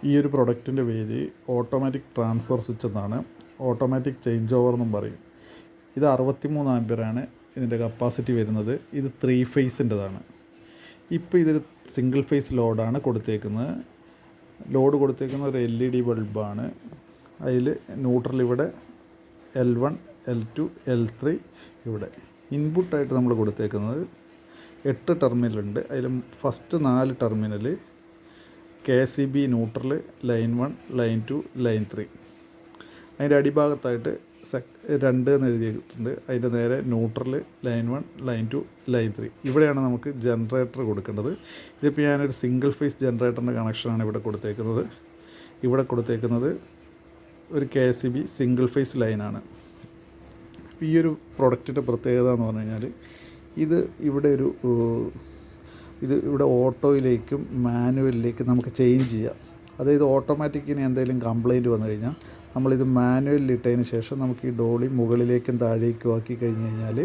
ഈ ഒരു പ്രൊഡക്റ്റിൻ്റെ പേര് ഓട്ടോമാറ്റിക് ട്രാൻസ്ഫർ സ്വിച്ച് എന്നാണ്. ഓട്ടോമാറ്റിക് ചേഞ്ച് ഓവർ എന്നും പറയും. ഇത് 63 ആമ്പിയറാണ് ഇതിൻ്റെ കപ്പാസിറ്റി വരുന്നത്. ഇത് 3 ഫേസിൻ്റെതാണ്. ഇപ്പോൾ ഇതൊരു സിംഗിൾ ഫേസ് ലോഡാണ് കൊടുത്തേക്കുന്നത്. ലോഡ് കൊടുത്തേക്കുന്ന ഒരു LED ബൾബാണ്. അതിൽ ന്യൂട്രൽ ഇവിടെ L1, L2, L3 ഇവിടെ. ഇൻപുട്ടായിട്ട് നമ്മൾ കൊടുത്തേക്കുന്നത് 8 ടെർമിനലുണ്ട്. അതിൽ first 4 terminal KCB neutral, line 1, line 2, line 3. അതിൻ്റെ അടിഭാഗത്തായിട്ട് 2 എന്ന് എഴുതിയിട്ടുണ്ട്. അതിൻ്റെ നേരെ ന്യൂട്രൽ, ലൈൻ 1, ലൈൻ 2, ലൈൻ 3. ഇവിടെയാണ് നമുക്ക് ജനറേറ്റർ കൊടുക്കേണ്ടത്. ഇതിപ്പോൾ ഞാനൊരു സിംഗിൾ ഫേസ് ജനറേറ്ററിൻ്റെ കണക്ഷനാണ് ഇവിടെ കൊടുത്തേക്കുന്നത്. ഇവിടെ കൊടുത്തേക്കുന്നത് ഒരു KCB സിംഗിൾ ഫേസ് ലൈനാണ്. ഈ ഒരു പ്രൊഡക്റ്റിൻ്റെ പ്രത്യേകത എന്ന് പറഞ്ഞു കഴിഞ്ഞാൽ ഇത് ഇവിടെ ഓട്ടോയിലേക്കും മാനുവലിലേക്കും നമുക്ക് ചേഞ്ച് ചെയ്യാം. അതായത് ഓട്ടോമാറ്റിക്കിന് എന്തെങ്കിലും കംപ്ലയിൻറ്റ് വന്നു കഴിഞ്ഞാൽ നമ്മളിത് മാനുവലിൽ ഇട്ടതിന് ശേഷം നമുക്ക് ഈ ഡോളി മുകളിലേക്കും താഴേക്കും ആക്കി കഴിഞ്ഞ് കഴിഞ്ഞാൽ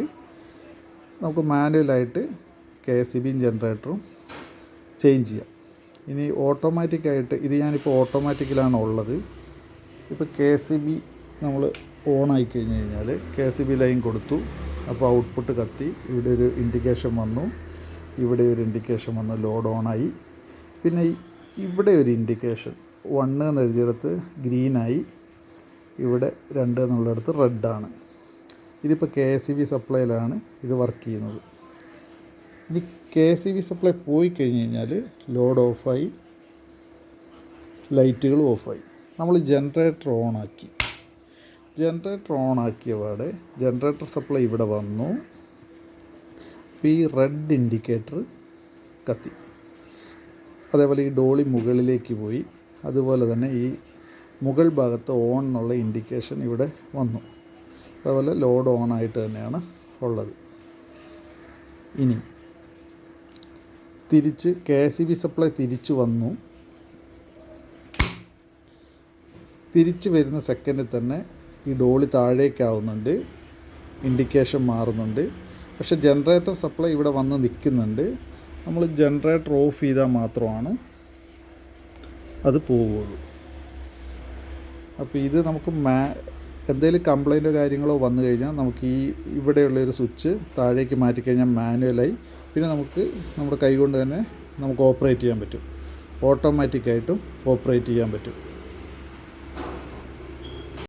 നമുക്ക് മാനുവലായിട്ട് KCB ജനറേറ്ററും ചേഞ്ച് ചെയ്യാം. ഇനി ഓട്ടോമാറ്റിക്കായിട്ട് ഇത് ഞാനിപ്പോൾ ഓട്ടോമാറ്റിക്കിലാണ് ഉള്ളത്. ഇപ്പോൾ KCB നമ്മൾ ഓണായി കഴിഞ്ഞ് കഴിഞ്ഞാൽ KCB ലൈൻ കൊടുത്തു. അപ്പോൾ ഔട്ട്പുട്ട് കത്തി, ഇവിടെ ഒരു ഇൻഡിക്കേഷൻ വന്നു, ഇവിടെ ഒരു ഇൻഡിക്കേഷൻ വന്നു, ലോഡ് ഓണായി. പിന്നെ ഇവിടെ ഒരു ഇൻഡിക്കേഷൻ 1 എന്ന് എഴുതിയെടുത്ത് ഗ്രീനായി, ഇവിടെ 2 എന്നുള്ളിടത്ത് റെഡാണ്. ഇതിപ്പോൾ KCB സപ്ലൈയിലാണ് ഇത് വർക്ക് ചെയ്യുന്നത്. ഇനി KCB സപ്ലൈ പോയി കഴിഞ്ഞ് കഴിഞ്ഞാൽ ലോഡ് ഓഫായി, ലൈറ്റുകൾ ഓഫായി. നമ്മൾ ജനറേറ്റർ ഓണാക്കി. ജനറേറ്റർ ഓണാക്കിയ പാടെ ജനറേറ്റർ സപ്ലൈ ഇവിടെ വന്നു. ഈ റെഡ് ഇൻഡിക്കേറ്റർ കത്തി. അതേപോലെ ഈ ഡോളി മുകളിലേക്ക് പോയി. അതുപോലെ തന്നെ ഈ മുകൾ ഭാഗത്ത് ഓൺ എന്നുള്ള ഇൻഡിക്കേഷൻ ഇവിടെ വന്നു. അതുപോലെ ലോഡ് ഓണായിട്ട് തന്നെയാണ് ഉള്ളത്. ഇനി തിരിച്ച് KCB സപ്ലൈ തിരിച്ചു വന്നു. തിരിച്ച് വരുന്ന സെക്കൻഡിൽ തന്നെ ഈ ഡോളി താഴേക്കാവുന്നുണ്ട്, ഇൻഡിക്കേഷൻ മാറുന്നുണ്ട്. പക്ഷെ ജനറേറ്റർ സപ്ലൈ ഇവിടെ വന്ന് നിൽക്കുന്നുണ്ട്. നമ്മൾ ജനറേറ്റർ ഓഫ് ചെയ്താൽ മാത്രമാണ് അത് പോവുള്ളൂ. അപ്പോൾ ഇത് നമുക്ക് എന്തെങ്കിലും കംപ്ലൈൻറ്റോ കാര്യങ്ങളോ വന്നു കഴിഞ്ഞാൽ നമുക്ക് ഇവിടെയുള്ളൊരു സ്വിച്ച് താഴേക്ക് മാറ്റിക്കഴിഞ്ഞാൽ മാനുവലായി പിന്നെ നമുക്ക് നമ്മുടെ കൈ കൊണ്ട് തന്നെ നമുക്ക് ഓപ്പറേറ്റ് ചെയ്യാൻ പറ്റും. ഓട്ടോമാറ്റിക്കായിട്ടും ഓപ്പറേറ്റ് ചെയ്യാൻ പറ്റും.